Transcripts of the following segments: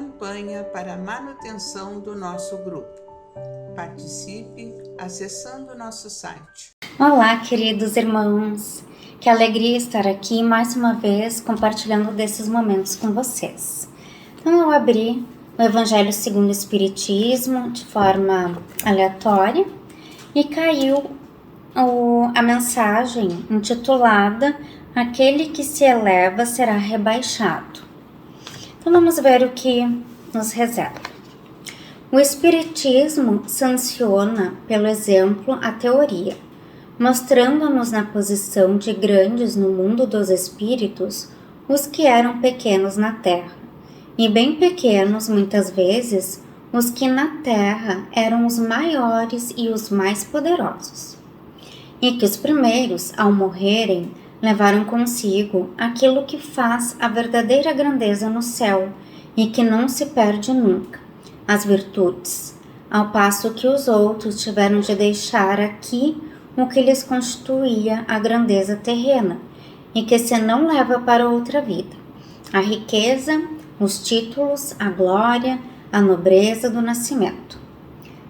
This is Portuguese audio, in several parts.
campanha para a manutenção do nosso grupo. Participe acessando nosso site. Olá, queridos irmãos! Que alegria estar aqui mais uma vez compartilhando desses momentos com vocês. Então eu abri o Evangelho segundo o Espiritismo de forma aleatória e caiu a mensagem intitulada Aquele que se eleva será rebaixado. Então vamos ver o que nos reserva. O Espiritismo sanciona, pelo exemplo, a teoria, mostrando-nos na posição de grandes no mundo dos espíritos os que eram pequenos na terra, e bem pequenos, muitas vezes, os que na terra eram os maiores e os mais poderosos. E que os primeiros, ao morrerem, levaram consigo aquilo que faz a verdadeira grandeza no céu e que não se perde nunca, as virtudes, ao passo que os outros tiveram de deixar aqui o que lhes constituía a grandeza terrena e que se não leva para outra vida, a riqueza, os títulos, a glória, a nobreza do nascimento.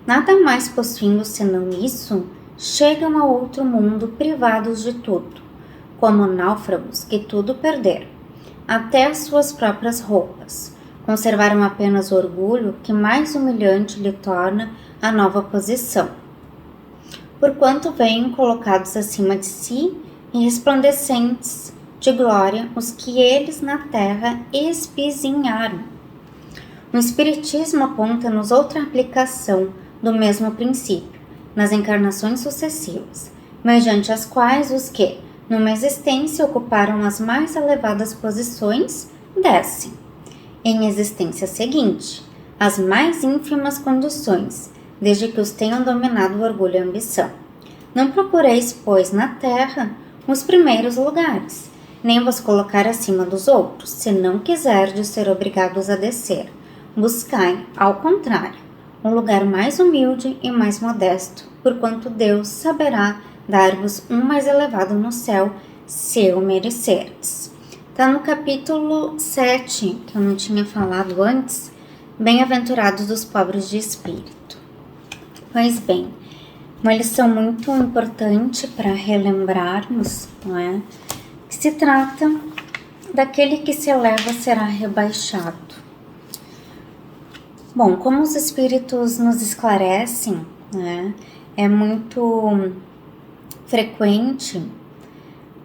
Nada mais possuindo senão isso, chegam a outro mundo privados de tudo, como náufragos que tudo perderam, até as suas próprias roupas. Conservaram apenas o orgulho que mais humilhante lhe torna a nova posição. Porquanto vêm colocados acima de si e resplandecentes de glória os que eles na terra espizinharam. O Espiritismo aponta-nos outra aplicação do mesmo princípio, nas encarnações sucessivas, mediante as quais os que, numa existência, ocuparam as mais elevadas posições, descem, em existência seguinte, as mais ínfimas condições, desde que os tenham dominado o orgulho e a ambição. Não procureis, pois, na terra, os primeiros lugares, nem vos colocar acima dos outros, se não quiserdes ser obrigados a descer. Buscai, ao contrário, um lugar mais humilde e mais modesto, porquanto Deus saberá dar-vos um mais elevado no céu, se o merecerdes. Está no capítulo 7, que eu não tinha falado antes, Bem-aventurados os pobres de espírito. Pois bem, uma lição muito importante para relembrarmos, não é? Que se trata daquele que se eleva será rebaixado. Bom, como os espíritos nos esclarecem, né, é muito frequente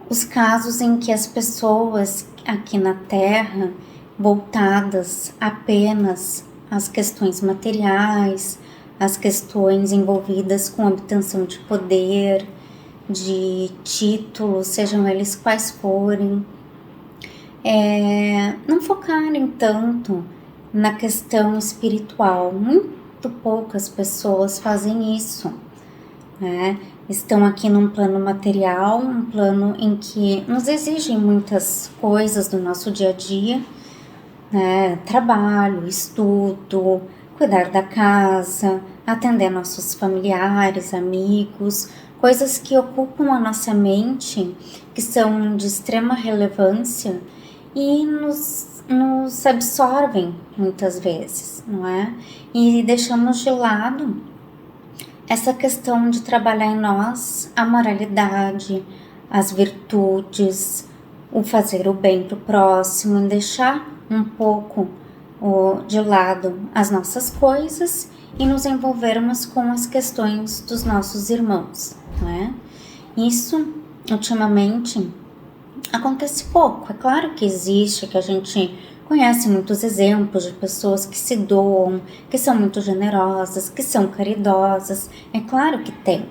os casos em que as pessoas aqui na Terra, voltadas apenas às questões materiais, às questões envolvidas com obtenção de poder, de títulos, sejam eles quais forem, não focarem tanto na questão espiritual. Muito poucas pessoas fazem isso, né? Estão aqui num plano material, um plano em que nos exigem muitas coisas do nosso dia a dia, né? Trabalho, estudo, cuidar da casa, atender nossos familiares, amigos, coisas que ocupam a nossa mente, que são de extrema relevância e nos absorvem muitas vezes, não é? E deixamos de lado essa questão de trabalhar em nós a moralidade, as virtudes, o fazer o bem para o próximo, em deixar um pouco de lado as nossas coisas e nos envolvermos com as questões dos nossos irmãos, não é? Isso, ultimamente, acontece pouco. É claro que existe, que a gente conhece muitos exemplos de pessoas que se doam, que são muito generosas, que são caridosas. É claro que tem.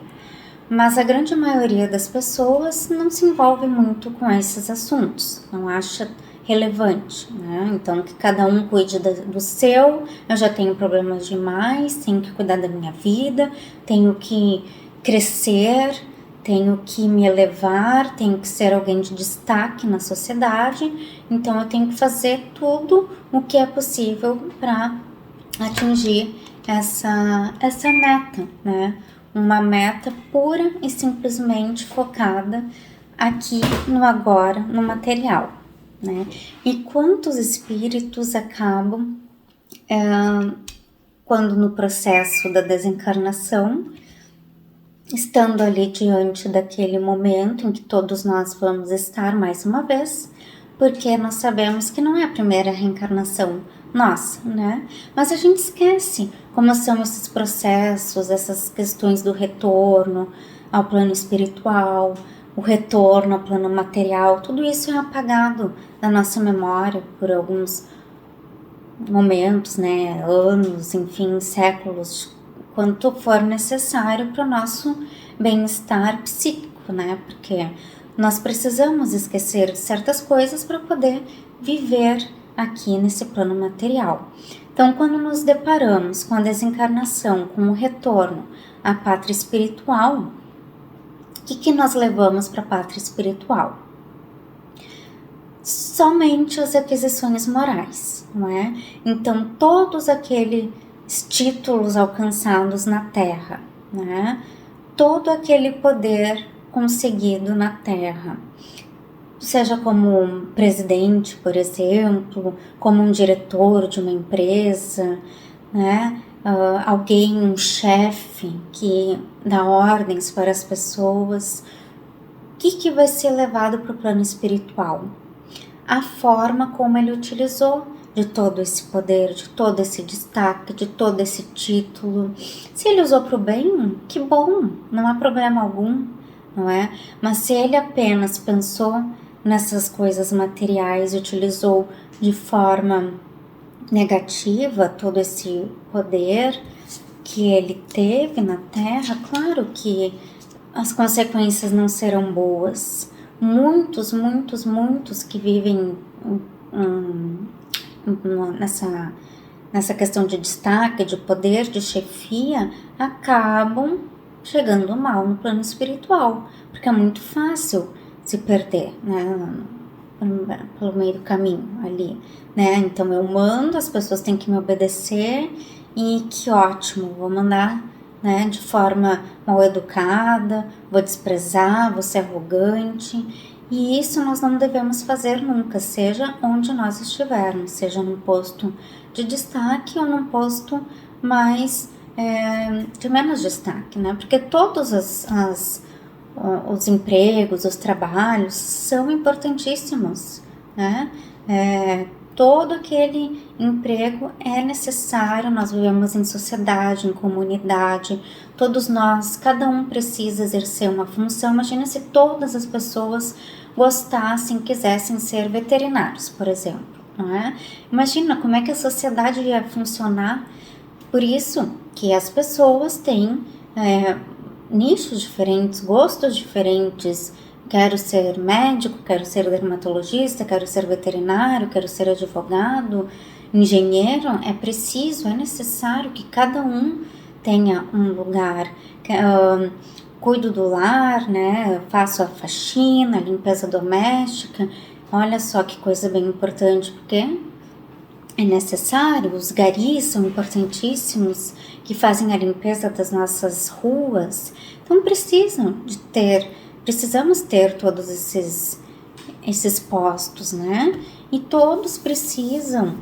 Mas a grande maioria das pessoas não se envolve muito com esses assuntos, não acha relevante, né? Então, que cada um cuide do seu. Eu já tenho problemas demais, tenho que cuidar da minha vida, tenho que crescer, tenho que me elevar, tenho que ser alguém de destaque na sociedade, então eu tenho que fazer tudo o que é possível para atingir essa meta, né? Uma meta pura e simplesmente focada aqui no agora, no material, né? E quantos espíritos acabam quando no processo da desencarnação, estando ali diante daquele momento em que todos nós vamos estar mais uma vez, porque nós sabemos que não é a primeira reencarnação nossa, né? Mas a gente esquece como são esses processos, essas questões do retorno ao plano espiritual, o retorno ao plano material, tudo isso é apagado da nossa memória por alguns momentos, né? Anos, enfim, séculos, quanto for necessário para o nosso bem-estar psíquico, né? Porque nós precisamos esquecer certas coisas para poder viver aqui nesse plano material. Então, quando nos deparamos com a desencarnação, com o retorno à pátria espiritual, o que nós levamos para a pátria espiritual? Somente as aquisições morais, não é? Então, todos aqueles títulos alcançados na Terra, né? Todo aquele poder conseguido na Terra, seja como um presidente, por exemplo, como um diretor de uma empresa, né? Alguém, um chefe que dá ordens para as pessoas. O que vai ser levado para o plano espiritual? A forma como ele utilizou de todo esse poder, de todo esse destaque, de todo esse título. Se ele usou para o bem, que bom, não há problema algum, não é? Mas se ele apenas pensou nessas coisas materiais e utilizou de forma negativa todo esse poder que ele teve na Terra, claro que as consequências não serão boas. Muitos que vivem nessa questão de destaque, de poder, de chefia, acabam chegando mal no plano espiritual, porque é muito fácil se perder, né, pelo meio do caminho ali, né? Então eu mando, as pessoas têm que me obedecer e que ótimo, vou mandar, né, de forma mal educada, vou desprezar, vou ser arrogante, e isso nós não devemos fazer nunca, seja onde nós estivermos, seja num posto de destaque ou num posto mais de menos destaque, né? Porque todos os empregos, os trabalhos são importantíssimos, né? Todo aquele emprego é necessário, nós vivemos em sociedade, em comunidade, todos nós, cada um precisa exercer uma função. Imagina se todas as pessoas gostassem, quisessem ser veterinários, por exemplo, não é? Imagina como é que a sociedade ia funcionar. Por isso que as pessoas têm nichos diferentes, gostos diferentes. Quero ser médico, quero ser dermatologista, quero ser veterinário, quero ser advogado, engenheiro. É preciso, é necessário que cada um tenha um lugar. Cuido do lar, né? Faço a faxina, a limpeza doméstica. Olha só que coisa bem importante, porque é necessário. Os garis são importantíssimos, que fazem a limpeza das nossas ruas. Então precisamos ter todos esses postos, né? E todos precisam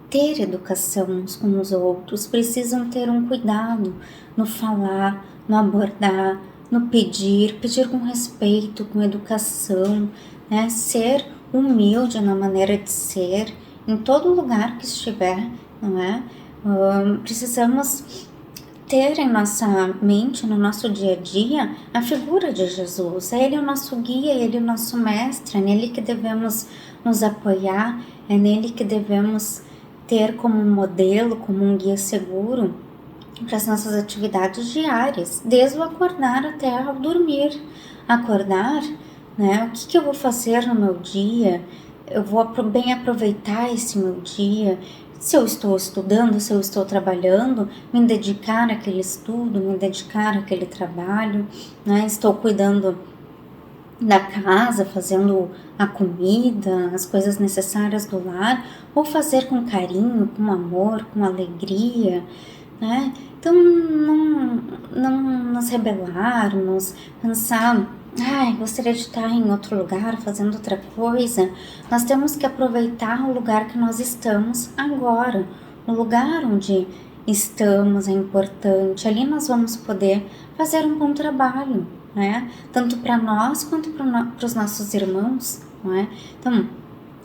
ter educação uns com os outros, precisam ter um cuidado no falar, no abordar, no pedir com respeito, com educação, né? Ser humilde na maneira de ser, em todo lugar que estiver, não é? Precisamos ter em nossa mente, no nosso dia a dia, a figura de Jesus. Ele é o nosso guia, ele é o nosso mestre, é nele que devemos nos apoiar, é nele que devemos ter como um modelo, como um guia seguro para as nossas atividades diárias, desde o acordar até ao dormir. Acordar, né? O que eu vou fazer no meu dia? Eu vou bem aproveitar esse meu dia. Se eu estou estudando, se eu estou trabalhando, me dedicar àquele estudo, me dedicar àquele trabalho, né? Estou cuidando da casa, fazendo a comida, as coisas necessárias do lar, ou fazer com carinho, com amor, com alegria, né? Então, não nos rebelarmos, pensar, gostaria de estar em outro lugar, fazendo outra coisa. Nós temos que aproveitar o lugar que nós estamos agora, o lugar onde estamos é importante. Ali nós vamos poder fazer um bom trabalho, né? Tanto para nós quanto para os nossos irmãos, não é? Então,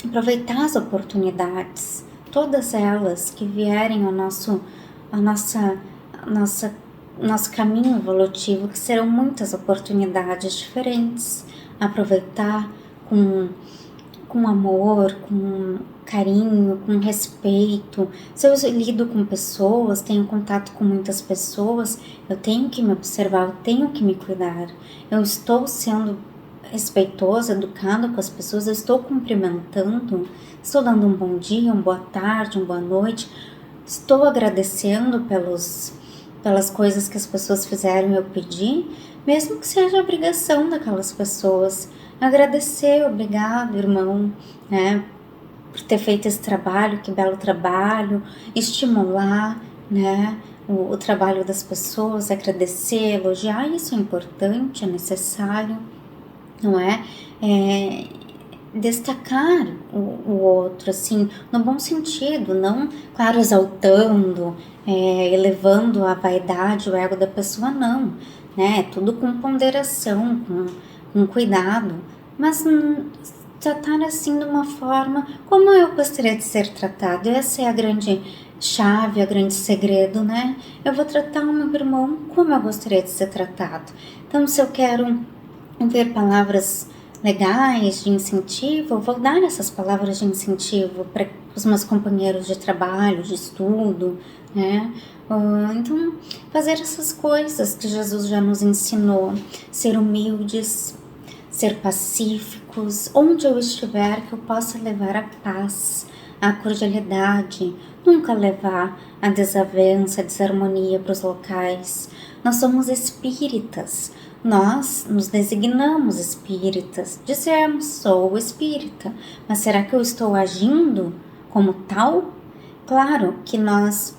aproveitar as oportunidades, todas elas que vierem ao nosso caminho evolutivo, que serão muitas oportunidades diferentes. Aproveitar com amor, com carinho, com respeito. Se eu lido com pessoas, tenho contato com muitas pessoas, eu tenho que me observar, eu tenho que me cuidar. Eu estou sendo respeitosa, educada com as pessoas, eu estou cumprimentando, estou dando um bom dia, uma boa tarde, uma boa noite, estou agradecendo pelas coisas que as pessoas fizeram e eu pedi, mesmo que seja a obrigação daquelas pessoas. Agradecer, obrigado, irmão, né, por ter feito esse trabalho, que belo trabalho, estimular, né, o trabalho das pessoas, agradecer, elogiar, isso é importante, é necessário, não é? Destacar o outro, assim, no bom sentido, não, claro, exaltando, elevando a vaidade, o ego da pessoa, não, né? Tudo com ponderação, com cuidado, mas tratar assim de uma forma como eu gostaria de ser tratado. Essa é a grande chave, o grande segredo, né? Eu vou tratar o meu irmão como eu gostaria de ser tratado. Então, se eu quero ver palavras legais de incentivo, eu vou dar essas palavras de incentivo para os meus companheiros de trabalho, de estudo, né? Então, fazer essas coisas que Jesus já nos ensinou, ser humildes, ser pacíficos, onde eu estiver, que eu possa levar a paz, a cordialidade, nunca levar a desavença, a desarmonia para os locais. Nós somos espíritas, nós nos designamos espíritas, dizemos, sou espírita, mas será que eu estou agindo como tal? Claro que nós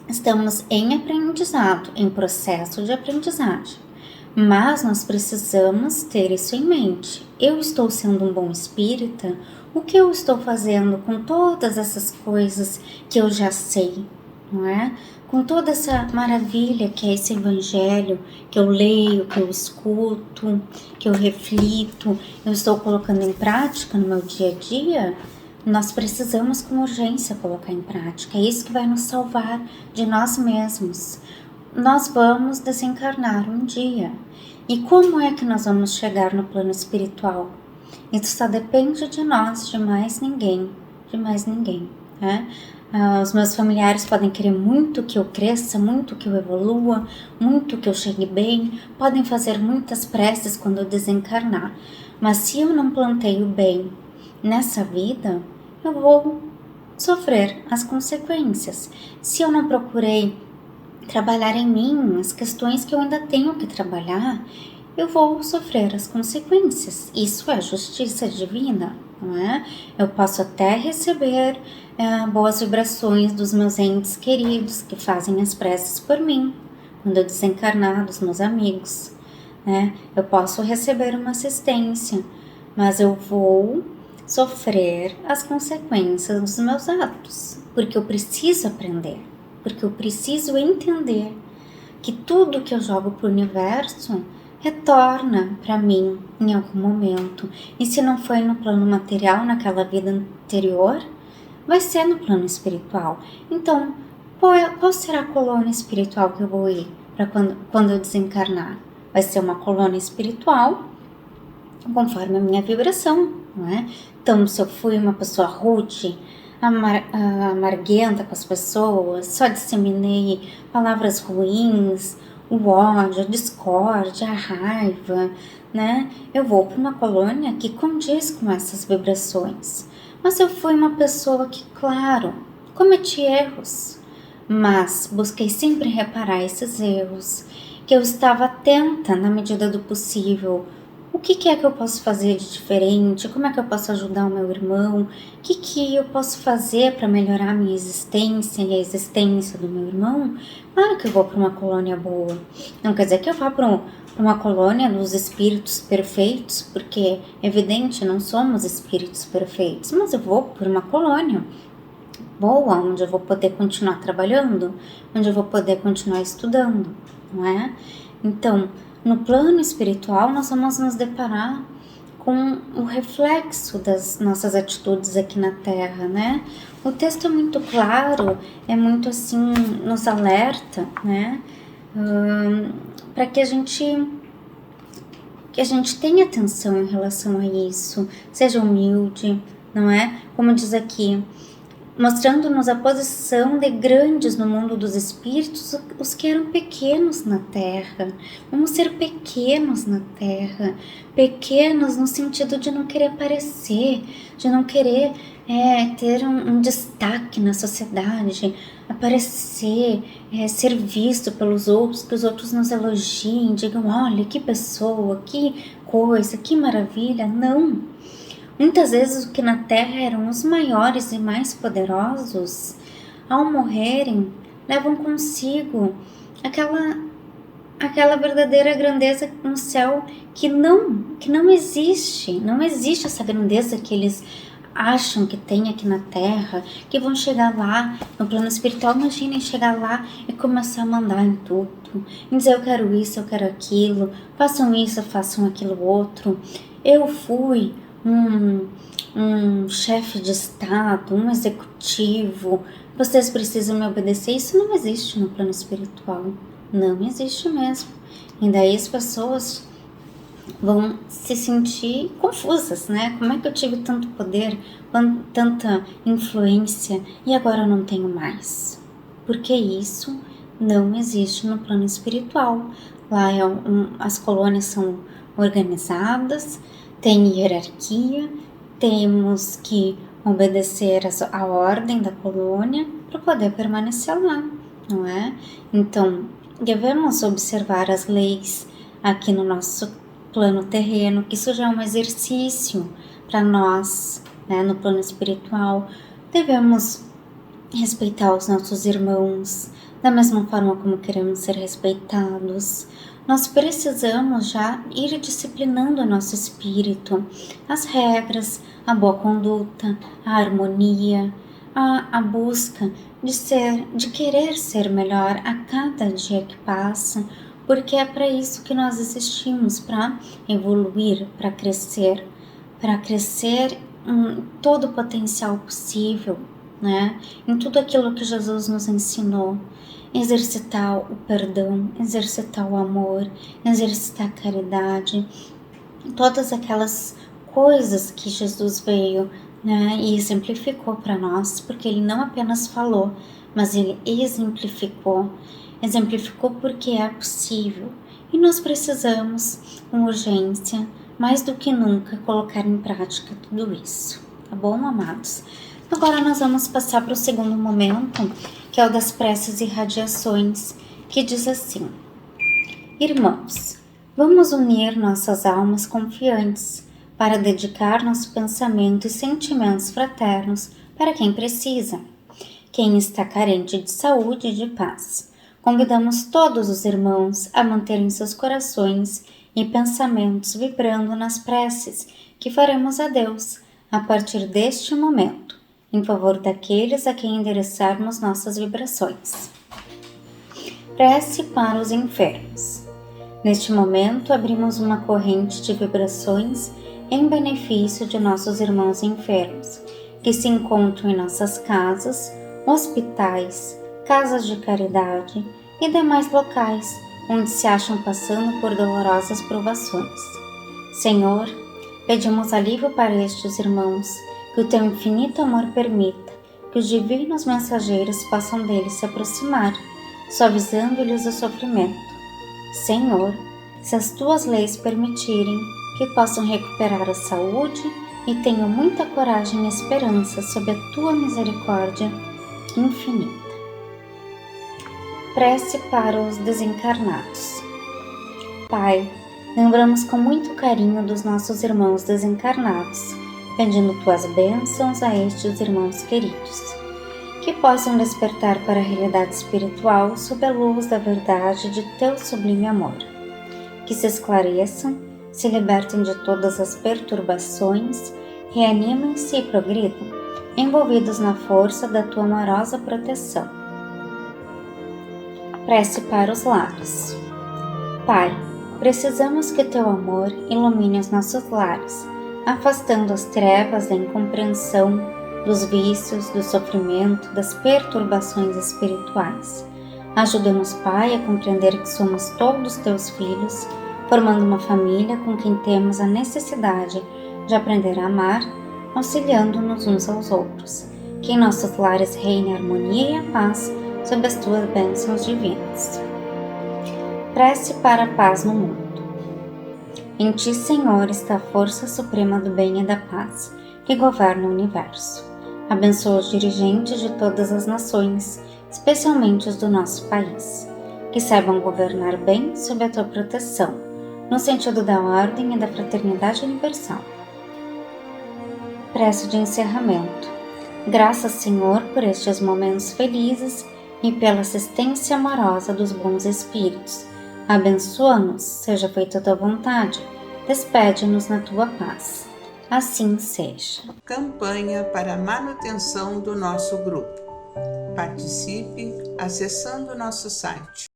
estamos em aprendizado, em processo de aprendizagem, mas nós precisamos ter isso em mente. Eu estou sendo um bom espírita? O que eu estou fazendo com todas essas coisas que eu já sei, não é? Com toda essa maravilha que é esse evangelho, que eu leio, que eu escuto, que eu reflito, eu estou colocando em prática no meu dia a dia, nós precisamos com urgência colocar em prática. É isso que vai nos salvar de nós mesmos. Nós vamos desencarnar um dia. E como é que nós vamos chegar no plano espiritual? Isso só depende de nós, de mais ninguém, né? Os meus familiares podem querer muito que eu cresça, muito que eu evolua, muito que eu chegue bem, podem fazer muitas preces quando eu desencarnar, mas se eu não plantei o bem nessa vida, eu vou sofrer as consequências. Se eu não procurei trabalhar em mim as questões que eu ainda tenho que trabalhar, eu vou sofrer as consequências. Isso é justiça divina, não é? Eu posso até receber boas vibrações dos meus entes queridos que fazem as preces por mim, quando eu desencarnar, dos meus amigos, né? Eu posso receber uma assistência, mas eu vou sofrer as consequências dos meus atos, porque eu preciso aprender, porque eu preciso entender que tudo que eu jogo para o universo retorna para mim em algum momento. E se não foi no plano material, naquela vida anterior, vai ser no plano espiritual. Então, qual será a colônia espiritual que eu vou ir para quando eu desencarnar? Vai ser uma colônia espiritual conforme a minha vibração, não é? Então, se eu fui uma pessoa rude, amarguenta com as pessoas, só disseminei palavras ruins, o ódio, a discórdia, a raiva, né? Eu vou para uma colônia que condiz com essas vibrações. Mas eu fui uma pessoa que, claro, cometi erros, mas busquei sempre reparar esses erros, que eu estava atenta na medida do possível. O que é que eu posso fazer de diferente? Como é que eu posso ajudar o meu irmão? O que eu posso fazer para melhorar a minha existência e a existência do meu irmão? Claro que eu vou para uma colônia boa. Não quer dizer que eu vá para uma colônia dos espíritos perfeitos, porque, é evidente, não somos espíritos perfeitos, mas eu vou para uma colônia boa, onde eu vou poder continuar trabalhando, onde eu vou poder continuar estudando, não é? Então, no plano espiritual, nós vamos nos deparar com o reflexo das nossas atitudes aqui na Terra, né? O texto é muito claro, é muito assim, nos alerta, né? Para que a gente tenha atenção em relação a isso, seja humilde, não é? Como diz aqui, mostrando-nos a posição de grandes no mundo dos espíritos, os que eram pequenos na Terra. Vamos ser pequenos na Terra, pequenos no sentido de não querer aparecer, de não querer ter um destaque na sociedade, aparecer, ser visto pelos outros, que os outros nos elogiem, digam, olha, que pessoa, que coisa, que maravilha. Não! Muitas vezes o que na Terra eram os maiores e mais poderosos, ao morrerem, levam consigo aquela verdadeira grandeza no céu que não existe. Não existe essa grandeza que eles acham que tem aqui na Terra, que vão chegar lá no plano espiritual. Imaginem chegar lá e começar a mandar em tudo, em dizer eu quero isso, eu quero aquilo, façam isso, façam aquilo outro. Eu fui um chefe de estado, um executivo, vocês precisam me obedecer. Isso não existe no plano espiritual, não existe mesmo. E daí as pessoas vão se sentir confusas, né? Como é que eu tive tanto poder, tanta influência e agora eu não tenho mais? Porque isso não existe no plano espiritual. Lá as colônias são organizadas, tem hierarquia, temos que obedecer a ordem da colônia para poder permanecer lá, não é? Então, devemos observar as leis aqui no nosso plano terreno, que isso já é um exercício para nós, né, no plano espiritual. Devemos respeitar os nossos irmãos da mesma forma como queremos ser respeitados. Nós precisamos já ir disciplinando o nosso espírito, as regras, a boa conduta, a harmonia, a busca de querer ser melhor a cada dia que passa, porque é para isso que nós existimos, para evoluir, para crescer em todo o potencial possível, né? Em tudo aquilo que Jesus nos ensinou. Exercitar o perdão, exercitar o amor, exercitar a caridade, todas aquelas coisas que Jesus veio, né, e exemplificou para nós, porque ele não apenas falou, mas ele exemplificou porque é possível. E nós precisamos, com urgência, mais do que nunca, colocar em prática tudo isso, tá bom, amados? Agora nós vamos passar para o segundo momento, que é o das preces e radiações, que diz assim: Irmãos, vamos unir nossas almas confiantes para dedicar nosso pensamento e sentimentos fraternos para quem precisa, quem está carente de saúde e de paz. Convidamos todos os irmãos a manterem seus corações e pensamentos vibrando nas preces que faremos a Deus a partir deste momento, em favor daqueles a quem endereçarmos nossas vibrações. Prece para os enfermos. Neste momento, abrimos uma corrente de vibrações em benefício de nossos irmãos enfermos, que se encontram em nossas casas, hospitais, casas de caridade e demais locais onde se acham passando por dolorosas provações. Senhor, pedimos alívio para estes irmãos, que o teu infinito amor permita que os divinos mensageiros possam deles se aproximar, suavizando-lhes o sofrimento. Senhor, se as tuas leis permitirem, que possam recuperar a saúde e tenham muita coragem e esperança sob a tua misericórdia infinita. Prece para os desencarnados. Pai, lembramos com muito carinho dos nossos irmãos desencarnados, pedindo tuas bênçãos a estes irmãos queridos, que possam despertar para a realidade espiritual sob a luz da verdade de teu sublime amor, que se esclareçam, se libertem de todas as perturbações, reanimem-se e progridam, envolvidos na força da tua amorosa proteção. Prece para os lares. Pai, precisamos que teu amor ilumine os nossos lares, afastando as trevas da incompreensão, dos vícios, do sofrimento, das perturbações espirituais. Ajuda-nos, Pai, a compreender que somos todos teus filhos, formando uma família com quem temos a necessidade de aprender a amar, auxiliando-nos uns aos outros. Que em nossos lares reine a harmonia e a paz sob as tuas bênçãos divinas. Prece para a paz no mundo. Em ti, Senhor, está a força suprema do bem e da paz, que governa o universo. Abençoa os dirigentes de todas as nações, especialmente os do nosso país, que saibam governar bem sob a tua proteção, no sentido da ordem e da fraternidade universal. Prece de encerramento. Graças, Senhor, por estes momentos felizes e pela assistência amorosa dos bons espíritos. Abençoa-nos, seja feita a tua vontade, despede-nos na tua paz. Assim seja. Campanha para a manutenção do nosso grupo. Participe acessando nosso site